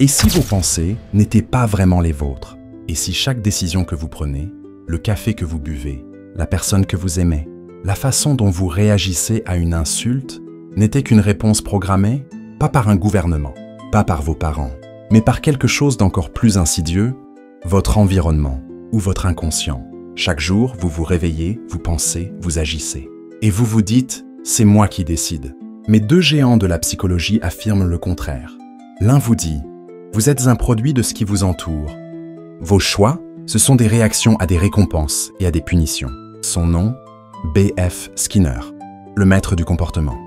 Et si vos pensées n'étaient pas vraiment les vôtres? Et si chaque décision que vous prenez, le café que vous buvez, la personne que vous aimez, la façon dont vous réagissez à une insulte n'était qu'une réponse programmée, pas par un gouvernement, pas par vos parents, mais par quelque chose d'encore plus insidieux, votre environnement ou votre inconscient. Chaque jour, vous vous réveillez, vous pensez, vous agissez. Et vous vous dites « c'est moi qui décide ». Mais deux géants de la psychologie affirment le contraire. L'un vous dit « vous êtes un produit de ce qui vous entoure ». Vos choix, ce sont des réactions à des récompenses et à des punitions. Son nom, B.F. Skinner, le maître du comportement.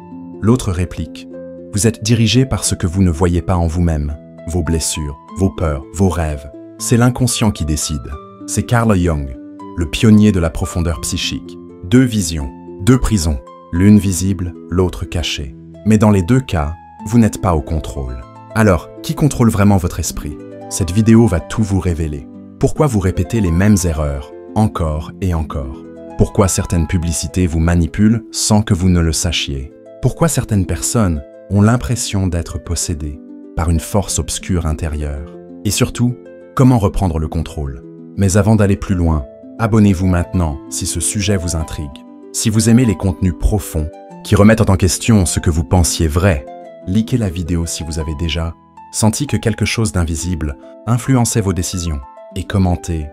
L'autre réplique « vous êtes dirigé par ce que vous ne voyez pas en vous-même, vos blessures, vos peurs, vos rêves. C'est l'inconscient qui décide. » C'est Carl Jung, le pionnier de la profondeur psychique. Deux visions, deux prisons, l'une visible, l'autre cachée. Mais dans les deux cas, vous n'êtes pas au contrôle. Alors, qui contrôle vraiment votre esprit? Cette vidéo va tout vous révéler. Pourquoi vous répétez les mêmes erreurs, encore et encore? Pourquoi certaines publicités vous manipulent sans que vous ne le sachiez? Pourquoi certaines personnes ont l'impression d'être possédées par une force obscure intérieure? Et surtout, comment reprendre le contrôle? Mais avant d'aller plus loin, abonnez-vous maintenant si ce sujet vous intrigue. Si vous aimez les contenus profonds, qui remettent en question ce que vous pensiez vrai, likez la vidéo si vous avez déjà senti que quelque chose d'invisible influençait vos décisions. Et commentez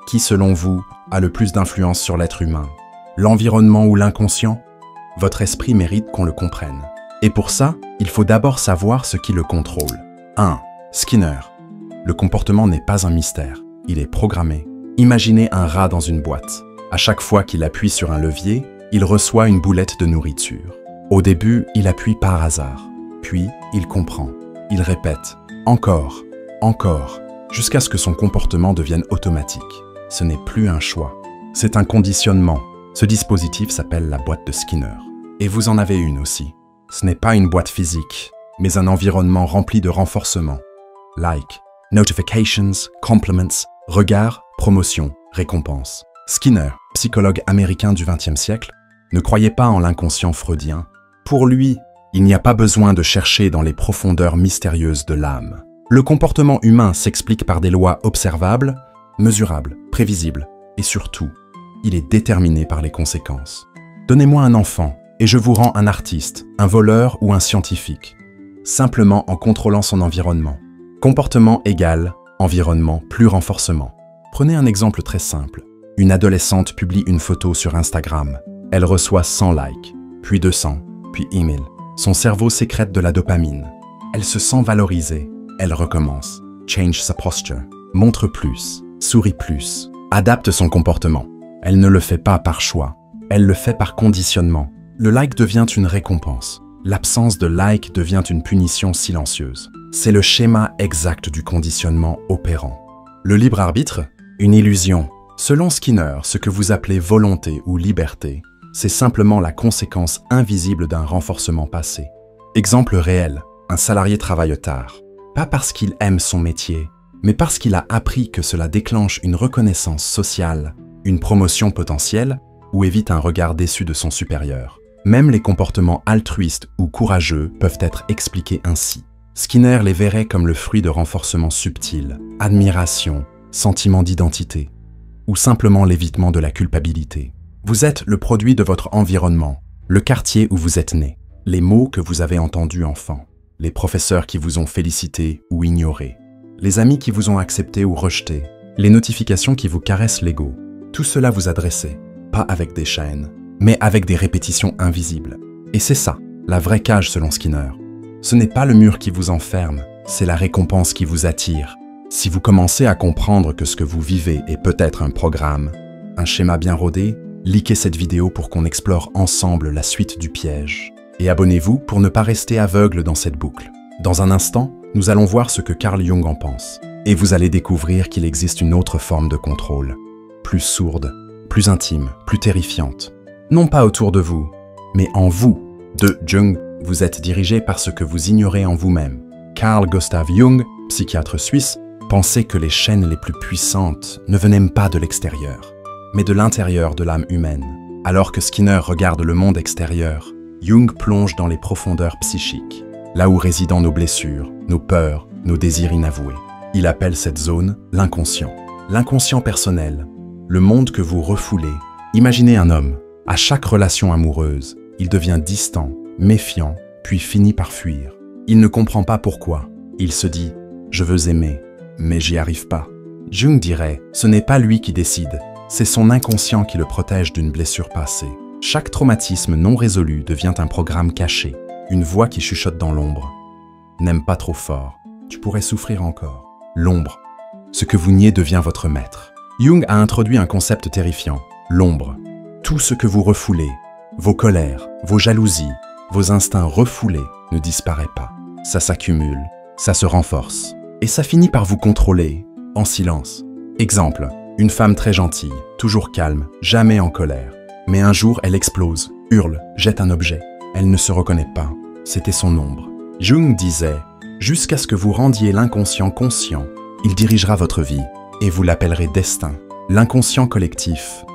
qui, selon vous, a le plus d'influence sur l'être humain? L'environnement ou l'inconscient? Votre esprit mérite qu'on le comprenne. Et pour ça, il faut d'abord savoir ce qui le contrôle. 1. Skinner. Le comportement n'est pas un mystère, il est programmé. Imaginez un rat dans une boîte. À chaque fois qu'il appuie sur un levier, il reçoit une boulette de nourriture. Au début, il appuie par hasard. Puis, il comprend. Il répète « encore, encore », jusqu'à ce que son comportement devienne automatique. Ce n'est plus un choix, c'est un conditionnement. Ce dispositif s'appelle la boîte de Skinner. Et vous en avez une aussi. Ce n'est pas une boîte physique, mais un environnement rempli de renforcement. Like, notifications, compliments, regards, promotion, récompense. Skinner, psychologue américain du XXe siècle, ne croyait pas en l'inconscient freudien. Pour lui, il n'y a pas besoin de chercher dans les profondeurs mystérieuses de l'âme. Le comportement humain s'explique par des lois observables, mesurables, prévisibles, et surtout, il est déterminé par les conséquences. Donnez-moi un enfant, et je vous rends un artiste, un voleur ou un scientifique, simplement en contrôlant son environnement. Comportement égal, environnement plus renforcement. Prenez un exemple très simple. Une adolescente publie une photo sur Instagram. Elle reçoit 100 likes, puis 200, puis 1000. Son cerveau sécrète de la dopamine. Elle se sent valorisée. Elle recommence. Change sa posture. Montre plus. Sourit plus. Adapte son comportement. Elle ne le fait pas par choix. Elle le fait par conditionnement. Le like devient une récompense. L'absence de like devient une punition silencieuse. C'est le schéma exact du conditionnement opérant. Le libre arbitre, une illusion. Selon Skinner, ce que vous appelez volonté ou liberté, c'est simplement la conséquence invisible d'un renforcement passé. Exemple réel, un salarié travaille tard. Pas parce qu'il aime son métier, mais parce qu'il a appris que cela déclenche une reconnaissance sociale, une promotion potentielle ou évite un regard déçu de son supérieur. Même les comportements altruistes ou courageux peuvent être expliqués ainsi. Skinner les verrait comme le fruit de renforcements subtils, admiration, sentiment d'identité, ou simplement l'évitement de la culpabilité. Vous êtes le produit de votre environnement, le quartier où vous êtes né, les mots que vous avez entendus enfant, les professeurs qui vous ont félicité ou ignoré, les amis qui vous ont accepté ou rejeté, les notifications qui vous caressent l'ego. Tout cela vous a dressé, pas avec des chaînes, mais avec des répétitions invisibles. Et c'est ça, la vraie cage selon Skinner. Ce n'est pas le mur qui vous enferme, c'est la récompense qui vous attire. Si vous commencez à comprendre que ce que vous vivez est peut-être un programme, un schéma bien rodé, likez cette vidéo pour qu'on explore ensemble la suite du piège. Et abonnez-vous pour ne pas rester aveugle dans cette boucle. Dans un instant, nous allons voir ce que Carl Jung en pense. Et vous allez découvrir qu'il existe une autre forme de contrôle, plus sourde, plus intime, plus terrifiante. Non pas autour de vous, mais en vous. De Jung, vous êtes dirigé par ce que vous ignorez en vous-même. Carl Gustav Jung, psychiatre suisse, pensait que les chaînes les plus puissantes ne venaient pas de l'extérieur, mais de l'intérieur de l'âme humaine. Alors que Skinner regarde le monde extérieur, Jung plonge dans les profondeurs psychiques, là où résident nos blessures, nos peurs, nos désirs inavoués. Il appelle cette zone l'inconscient. L'inconscient personnel, le monde que vous refoulez. Imaginez un homme. À chaque relation amoureuse, il devient distant, méfiant, puis finit par fuir. Il ne comprend pas pourquoi. Il se dit « Je veux aimer, mais j'y arrive pas ». Jung dirait « Ce n'est pas lui qui décide, c'est son inconscient qui le protège d'une blessure passée ». Chaque traumatisme non résolu devient un programme caché, une voix qui chuchote dans l'ombre. « N'aime pas trop fort, tu pourrais souffrir encore ». L'ombre. Ce que vous niez devient votre maître. Jung a introduit un concept terrifiant, l'ombre. Tout ce que vous refoulez, vos colères, vos jalousies, vos instincts refoulés ne disparaît pas. Ça s'accumule, ça se renforce. Et ça finit par vous contrôler, en silence. Exemple, une femme très gentille, toujours calme, jamais en colère. Mais un jour, elle explose, hurle, jette un objet. Elle ne se reconnaît pas. C'était son ombre. Jung disait « Jusqu'à ce que vous rendiez l'inconscient conscient, il dirigera votre vie, et vous l'appellerez destin. » L'inconscient collectif.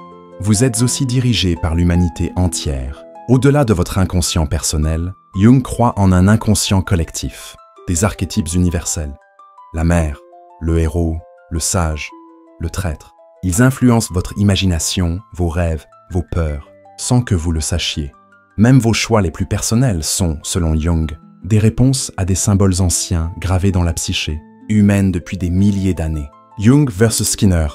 Vous êtes aussi dirigé par l'humanité entière. Au-delà de votre inconscient personnel, Jung croit en un inconscient collectif, des archétypes universels. La mère, le héros, le sage, le traître. Ils influencent votre imagination, vos rêves, vos peurs, sans que vous le sachiez. Même vos choix les plus personnels sont, selon Jung, des réponses à des symboles anciens gravés dans la psyché, humaine depuis des milliers d'années. Jung versus Skinner.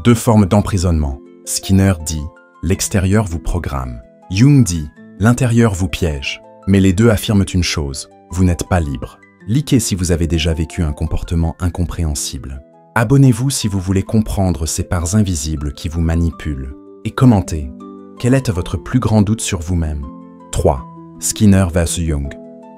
Deux formes d'emprisonnement. Skinner dit « L'extérieur vous programme ». Jung dit « L'intérieur vous piège ». Mais les deux affirment une chose, vous n'êtes pas libre. Likez si vous avez déjà vécu un comportement incompréhensible. Abonnez-vous si vous voulez comprendre ces parts invisibles qui vous manipulent. Et commentez. Quel est votre plus grand doute sur vous-même? 3. Skinner vs Jung.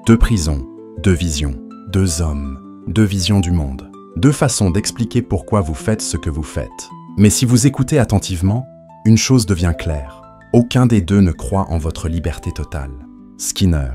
Deux prisons, deux visions, deux hommes, deux visions du monde. Deux façons d'expliquer pourquoi vous faites ce que vous faites. Mais si vous écoutez attentivement, une chose devient claire. Aucun des deux ne croit en votre liberté totale. Skinner.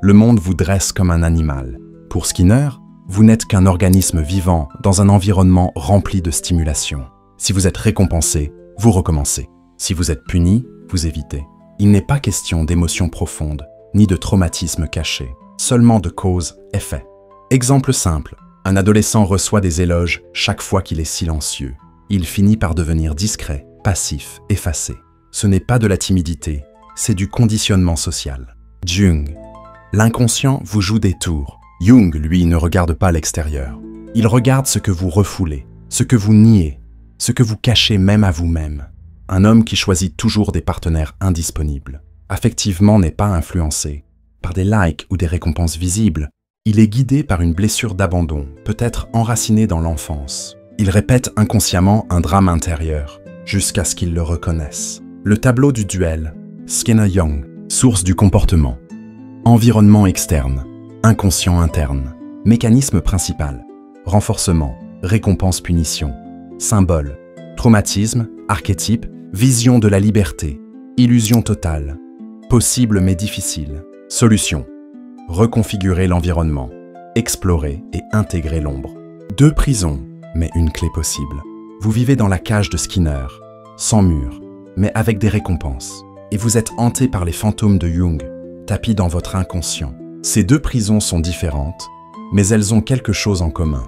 Le monde vous dresse comme un animal. Pour Skinner, vous n'êtes qu'un organisme vivant dans un environnement rempli de stimulation. Si vous êtes récompensé, vous recommencez. Si vous êtes puni, vous évitez. Il n'est pas question d'émotions profondes, ni de traumatismes cachés, seulement de cause-effet. Exemple simple, un adolescent reçoit des éloges chaque fois qu'il est silencieux. Il finit par devenir discret, passif, effacé. Ce n'est pas de la timidité, c'est du conditionnement social. Jung. L'inconscient vous joue des tours. Jung, lui, ne regarde pas l'extérieur. Il regarde ce que vous refoulez, ce que vous niez, ce que vous cachez même à vous-même. Un homme qui choisit toujours des partenaires indisponibles. Affectivement n'est pas influencé par des likes ou des récompenses visibles. Il est guidé par une blessure d'abandon, peut-être enracinée dans l'enfance. Il répète inconsciemment un drame intérieur, jusqu'à ce qu'il le reconnaisse. Le tableau du duel, Skinner-Jung, source du comportement. Environnement externe, inconscient interne. Mécanisme principal, renforcement, récompense-punition. Symbole, traumatisme, archétype, vision de la liberté, illusion totale. Possible mais difficile. Solution, reconfigurer l'environnement, explorer et intégrer l'ombre. Deux prisons, mais une clé possible. Vous vivez dans la cage de Skinner, sans mur, mais avec des récompenses. Et vous êtes hanté par les fantômes de Jung, tapis dans votre inconscient. Ces deux prisons sont différentes, mais elles ont quelque chose en commun.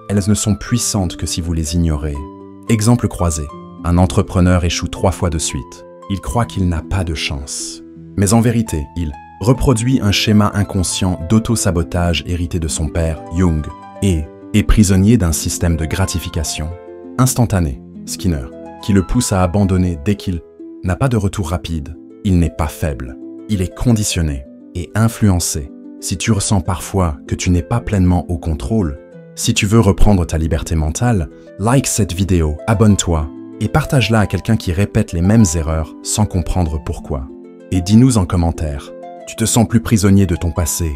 Elles ne sont puissantes que si vous les ignorez. Exemple croisé, un entrepreneur échoue 3 fois de suite. Il croit qu'il n'a pas de chance. Mais en vérité, il reproduit un schéma inconscient d'auto-sabotage hérité de son père, Jung, et est prisonnier d'un système de gratification instantané, Skinner, qui le pousse à abandonner dès qu'il n'a pas de retour rapide. Il n'est pas faible, il est conditionné et influencé. Si tu ressens parfois que tu n'es pas pleinement au contrôle, si tu veux reprendre ta liberté mentale, like cette vidéo, abonne-toi et partage-la à quelqu'un qui répète les mêmes erreurs sans comprendre pourquoi. Et dis-nous en commentaire, tu te sens plus prisonnier de ton passé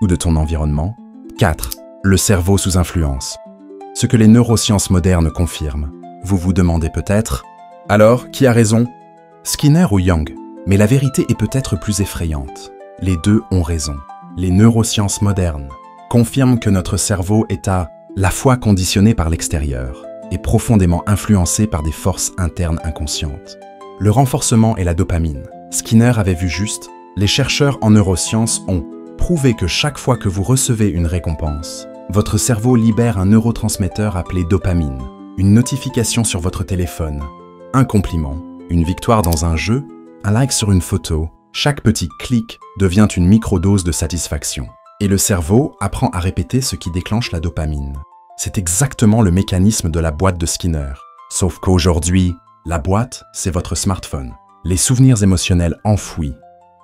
ou de ton environnement? 4. Le cerveau sous influence. Ce que les neurosciences modernes confirment. Vous vous demandez peut-être, alors, qui a raison? Skinner ou Jung? Mais la vérité est peut-être plus effrayante. Les deux ont raison. Les neurosciences modernes confirment que notre cerveau est à la fois conditionné par l'extérieur et profondément influencé par des forces internes inconscientes. Le renforcement et la dopamine. Skinner avait vu juste, les chercheurs en neurosciences ont prouvé que chaque fois que vous recevez une récompense, votre cerveau libère un neurotransmetteur appelé dopamine, une notification sur votre téléphone, un compliment, une victoire dans un jeu, un like sur une photo. Chaque petit clic devient une microdose de satisfaction. Et le cerveau apprend à répéter ce qui déclenche la dopamine. C'est exactement le mécanisme de la boîte de Skinner. Sauf qu'aujourd'hui, la boîte, c'est votre smartphone. Les souvenirs émotionnels enfouis.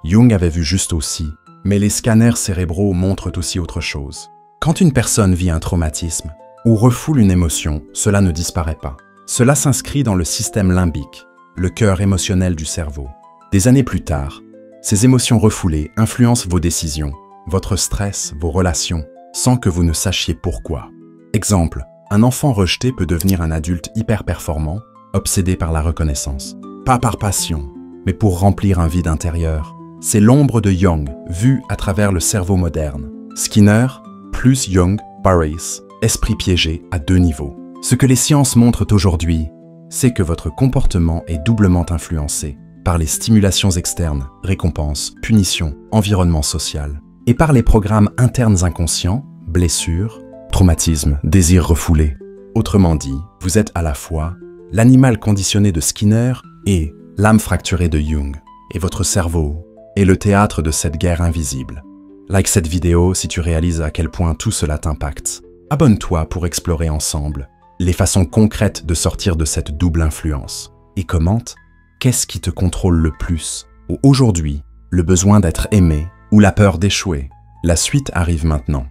Jung avait vu juste aussi, mais les scanners cérébraux montrent aussi autre chose. Quand une personne vit un traumatisme ou refoule une émotion, cela ne disparaît pas. Cela s'inscrit dans le système limbique, le cœur émotionnel du cerveau. Des années plus tard, ces émotions refoulées influencent vos décisions, votre stress, vos relations, sans que vous ne sachiez pourquoi. Exemple, un enfant rejeté peut devenir un adulte hyper performant, obsédé par la reconnaissance. Pas par passion, mais pour remplir un vide intérieur. C'est l'ombre de Jung, vue à travers le cerveau moderne. Skinner, plus Jung, Paris, esprit piégé à 2 niveaux. Ce que les sciences montrent aujourd'hui, c'est que votre comportement est doublement influencé par les stimulations externes, récompenses, punitions, environnement social, et par les programmes internes inconscients, blessures, traumatismes, désirs refoulés. Autrement dit, vous êtes à la fois l'animal conditionné de Skinner et l'âme fracturée de Jung. Et votre cerveau est le théâtre de cette guerre invisible. Like cette vidéo si tu réalises à quel point tout cela t'impacte. Abonne-toi pour explorer ensemble les façons concrètes de sortir de cette double influence. Et commente, qu'est-ce qui te contrôle le plus? Ou aujourd'hui, le besoin d'être aimé ou la peur d'échouer? La suite arrive maintenant.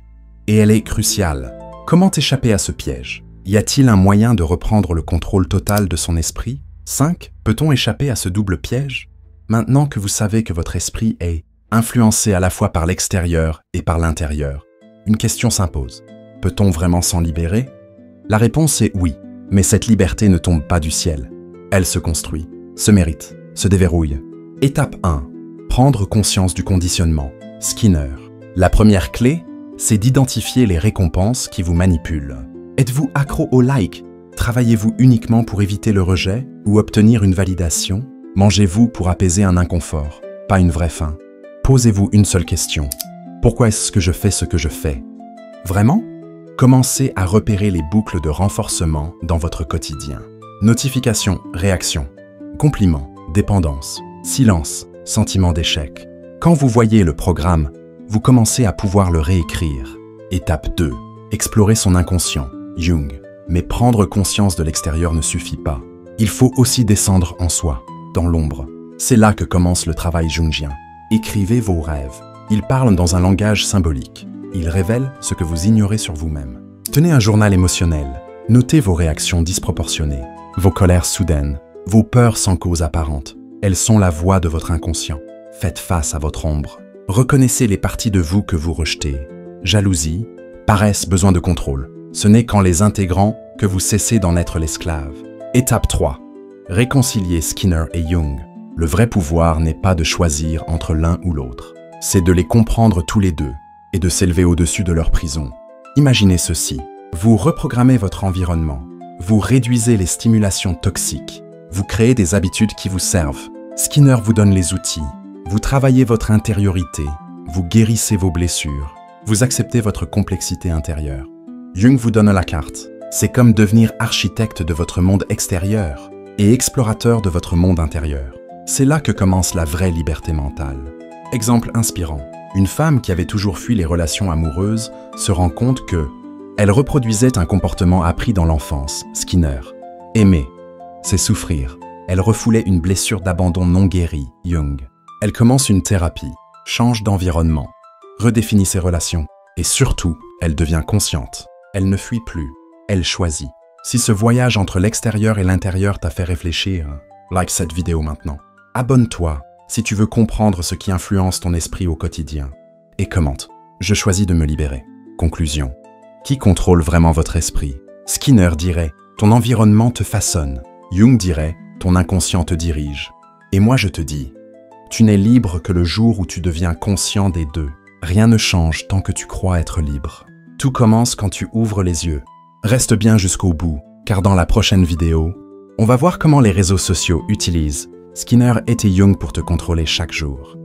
Et elle est cruciale. Comment échapper à ce piège? Y a-t-il un moyen de reprendre le contrôle total de son esprit? 5. Peut-on échapper à ce double piège? Maintenant que vous savez que votre esprit est influencé à la fois par l'extérieur et par l'intérieur, une question s'impose. Peut-on vraiment s'en libérer? La réponse est oui, mais cette liberté ne tombe pas du ciel. Elle se construit, se mérite, se déverrouille. Étape 1. Prendre conscience du conditionnement. Skinner. La première clé, c'est d'identifier les récompenses qui vous manipulent. Êtes-vous accro au like? Travaillez-vous uniquement pour éviter le rejet ou obtenir une validation? Mangez-vous pour apaiser un inconfort, pas une vraie faim? Posez-vous une seule question. Pourquoi est-ce que je fais ce que je fais? Vraiment? Commencez à repérer les boucles de renforcement dans votre quotidien. Notification, réaction, compliment, dépendance, silence, sentiment d'échec. Quand vous voyez le programme, vous commencez à pouvoir le réécrire. Étape 2. Explorer son inconscient, Jung. Mais prendre conscience de l'extérieur ne suffit pas. Il faut aussi descendre en soi, dans l'ombre. C'est là que commence le travail jungien. Écrivez vos rêves. Ils parlent dans un langage symbolique. Ils révèlent ce que vous ignorez sur vous-même. Tenez un journal émotionnel. Notez vos réactions disproportionnées, vos colères soudaines, vos peurs sans cause apparente. Elles sont la voix de votre inconscient. Faites face à votre ombre. Reconnaissez les parties de vous que vous rejetez. Jalousie, paresse, besoin de contrôle. Ce n'est qu'en les intégrant que vous cessez d'en être l'esclave. Étape 3. Réconcilier Skinner et Jung. Le vrai pouvoir n'est pas de choisir entre l'un ou l'autre. C'est de les comprendre tous les deux et de s'élever au-dessus de leur prison. Imaginez ceci. Vous reprogrammez votre environnement. Vous réduisez les stimulations toxiques. Vous créez des habitudes qui vous servent. Skinner vous donne les outils. Vous travaillez votre intériorité. Vous guérissez vos blessures. Vous acceptez votre complexité intérieure. Jung vous donne la carte. C'est comme devenir architecte de votre monde extérieur et explorateur de votre monde intérieur. C'est là que commence la vraie liberté mentale. Exemple inspirant. Une femme qui avait toujours fui les relations amoureuses se rend compte que elle reproduisait un comportement appris dans l'enfance, Skinner. Aimer, c'est souffrir. Elle refoulait une blessure d'abandon non guérie, Jung. Elle commence une thérapie, change d'environnement, redéfinit ses relations et surtout, elle devient consciente. Elle ne fuit plus, elle choisit. Si ce voyage entre l'extérieur et l'intérieur t'a fait réfléchir, like cette vidéo maintenant. Abonne-toi si tu veux comprendre ce qui influence ton esprit au quotidien. Et commente. Je choisis de me libérer. Conclusion. Qui contrôle vraiment votre esprit? Skinner dirait « Ton environnement te façonne ». Jung dirait « Ton inconscient te dirige ». Et moi je te dis « Tu n'es libre que le jour où tu deviens conscient des deux. Rien ne change tant que tu crois être libre. Tout commence quand tu ouvres les yeux. Reste bien jusqu'au bout, car dans la prochaine vidéo, on va voir comment les réseaux sociaux utilisent Skinner et Jung pour te contrôler chaque jour.